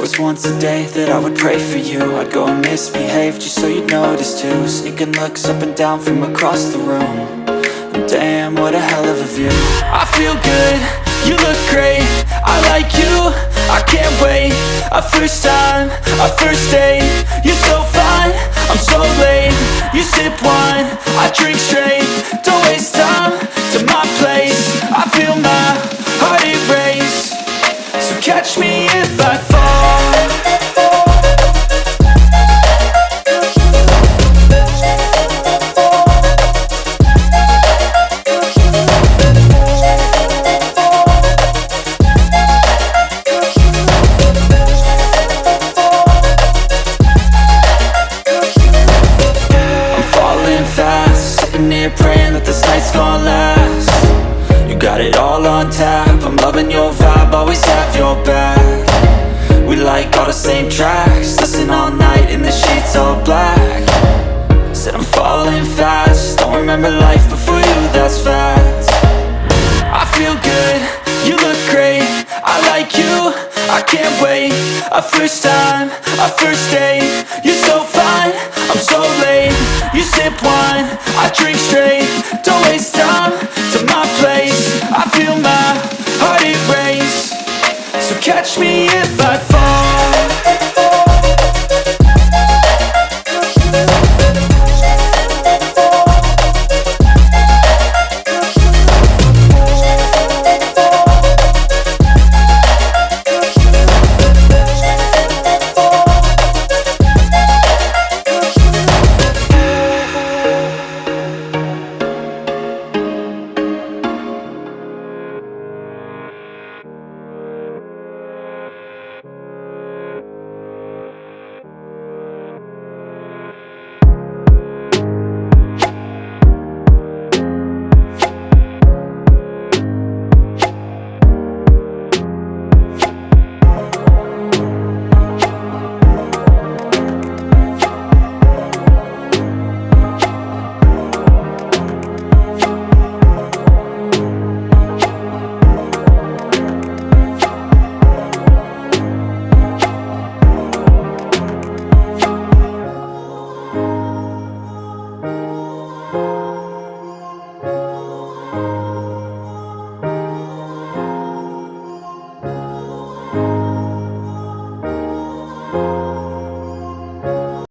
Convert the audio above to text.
was once a day that I would pray for you. I'd go and misbehave just so you'd notice too. Sneaking looks up and down from across the room. And damn, what a hell of a view. I feel good, you look great, I like you, I can't wait. A first time, a first date, you're so fine, I'm so late. You sip wine, I drink straight, don't waste time to my place. I feel my heart erase, so catch me if I fall. Praying that this night's gonna last. You got it all on tap, I'm loving your vibe, always have your back. We like all the same tracks, listen all night in the sheets all black. Said I'm falling fast, don't remember life before you, that's fact. I feel good, you look great, I like you, I can't wait. A first time, a first date, you're so fine, I'm so late. You sip wine, I drink straight, don't waste time to my place. I feel my heart erase, so catch me if I fall.